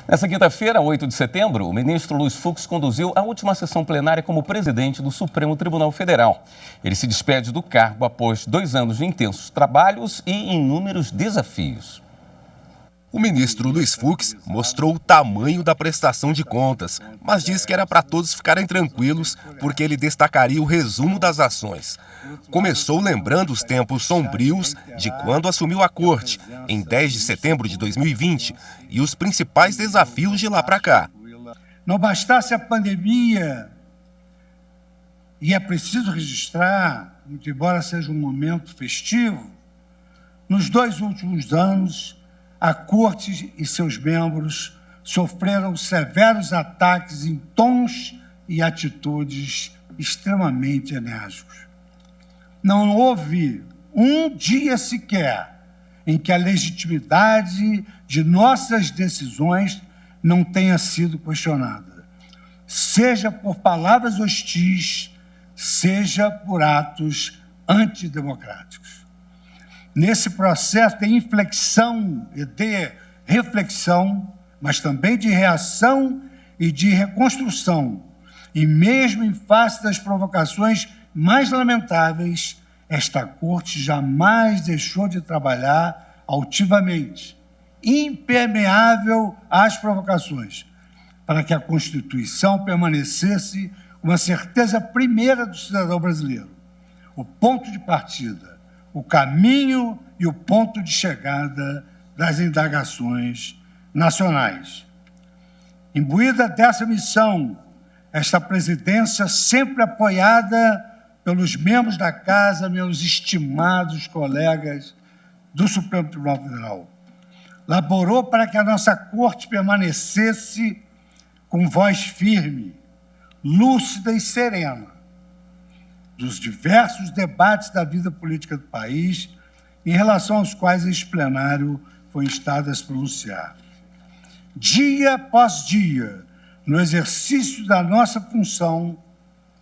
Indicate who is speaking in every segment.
Speaker 1: Nessa quinta-feira, 8 de setembro, o ministro Luiz Fux conduziu a última sessão plenária como presidente do Supremo Tribunal Federal. Ele se despede do cargo após 2 anos de intensos trabalhos e inúmeros desafios.
Speaker 2: O ministro Luiz Fux mostrou o tamanho da prestação de contas, mas disse que era para todos ficarem tranquilos, porque ele destacaria o resumo das ações. Começou lembrando os tempos sombrios de quando assumiu a corte, em 10 de setembro de 2020, e os principais desafios de lá para cá.
Speaker 3: Não bastasse a pandemia, e é preciso registrar, muito embora seja um momento festivo, nos 2 últimos anos, a Corte e seus membros sofreram severos ataques em tons e atitudes extremamente enérgicos. Não houve um dia sequer em que a legitimidade de nossas decisões não tenha sido questionada, seja por palavras hostis, seja por atos antidemocráticos. Nesse processo de inflexão e de reflexão, mas também de reação e de reconstrução, e mesmo em face das provocações mais lamentáveis, esta Corte jamais deixou de trabalhar altivamente, impermeável às provocações, para que a Constituição permanecesse uma certeza primeira do cidadão brasileiro, o ponto de partida, o caminho e o ponto de chegada das indagações nacionais. Imbuída dessa missão, esta presidência, sempre apoiada pelos membros da Casa, meus estimados colegas do Supremo Tribunal Federal, laborou para que a nossa Corte permanecesse com voz firme, lúcida e serena, dos diversos debates da vida política do país, em relação aos quais este plenário foi instado a se pronunciar. Dia após dia, no exercício da nossa função,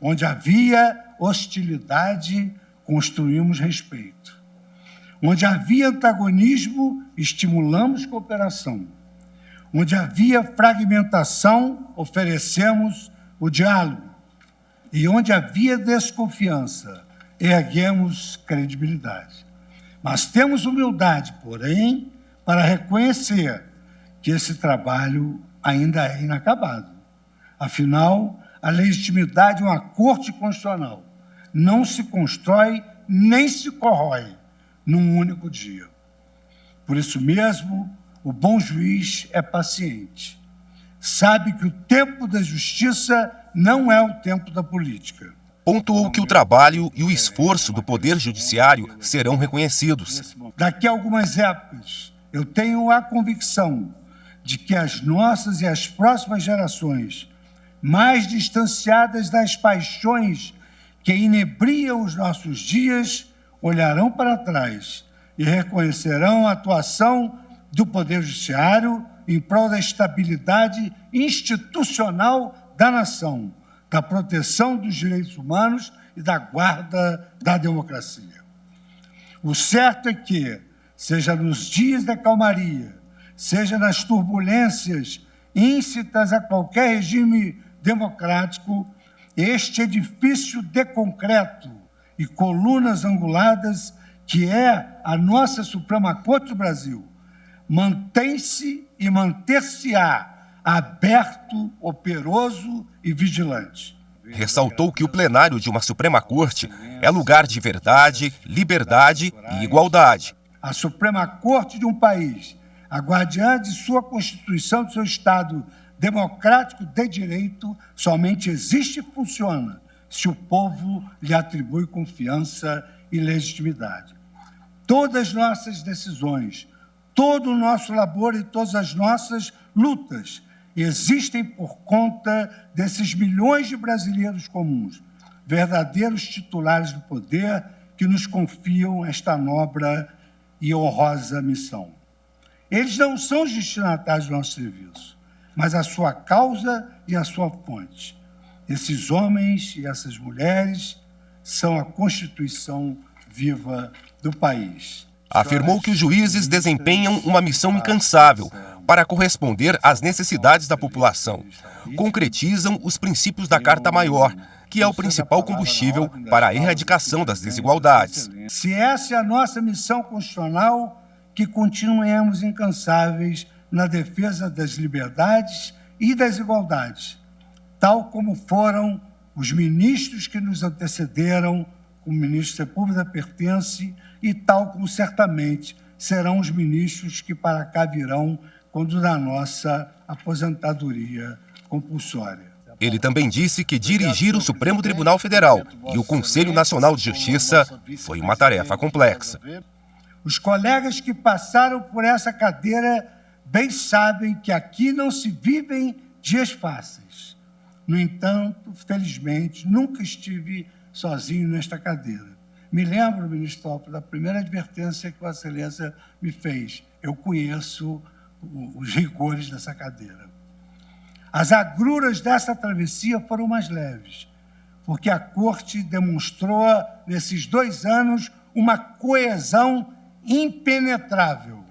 Speaker 3: onde havia hostilidade, construímos respeito. Onde havia antagonismo, estimulamos cooperação. Onde havia fragmentação, oferecemos o diálogo. E onde havia desconfiança, erguemos credibilidade. Mas temos humildade, porém, para reconhecer que esse trabalho ainda é inacabado. Afinal, a legitimidade de uma Corte Constitucional não se constrói nem se corrói num único dia. Por isso mesmo, o bom juiz é paciente. Sabe que o tempo da justiça não é o tempo da política.
Speaker 2: Pontuou que o trabalho e o esforço do Poder Judiciário serão reconhecidos.
Speaker 3: Daqui a algumas épocas, eu tenho a convicção de que as nossas e as próximas gerações, mais distanciadas das paixões que inebriam os nossos dias, olharão para trás e reconhecerão a atuação do Poder Judiciário em prol da estabilidade institucional da nação, da proteção dos direitos humanos e da guarda da democracia. O certo é que, seja nos dias da calmaria, seja nas turbulências íncitas a qualquer regime democrático, este edifício de concreto e colunas anguladas, que é a nossa Suprema Corte do Brasil, mantém-se e manter-se-á aberto, operoso e vigilante.
Speaker 2: Ressaltou que o plenário de uma Suprema Corte é lugar de verdade, liberdade e igualdade.
Speaker 3: A Suprema Corte de um país, a guardiã de sua Constituição, de seu Estado democrático de direito, somente existe e funciona se o povo lhe atribui confiança e legitimidade. Todas as nossas decisões, todo o nosso labor e todas as nossas lutas existem por conta desses milhões de brasileiros comuns, verdadeiros titulares do poder que nos confiam esta nobre e honrosa missão. Eles não são os destinatários do nosso serviço, mas a sua causa e a sua fonte. Esses homens e essas mulheres são a Constituição viva do país.
Speaker 2: Afirmou que os juízes desempenham uma missão incansável para corresponder às necessidades da população. Concretizam os princípios da Carta Maior, que é o principal combustível para a erradicação das desigualdades.
Speaker 3: Se essa é a nossa missão constitucional, que continuemos incansáveis na defesa das liberdades e das igualdades, tal como foram os ministros que nos antecederam, como o ministro Sepúlveda pertence, e tal como certamente serão os ministros que para cá virão quando da nossa aposentadoria compulsória.
Speaker 2: Ele também disse que dirigir o Supremo Tribunal Federal e o Conselho Nacional de Justiça foi uma tarefa complexa.
Speaker 3: Os colegas que passaram por essa cadeira bem sabem que aqui não se vivem dias fáceis. No entanto, felizmente, nunca estive sozinho nesta cadeira. Me lembro, ministro Toffoli, da primeira advertência que Vossa Excelência me fez. Eu conheço os rigores dessa cadeira. As agruras dessa travessia foram mais leves, porque a Corte demonstrou, nesses 2 anos, uma coesão impenetrável.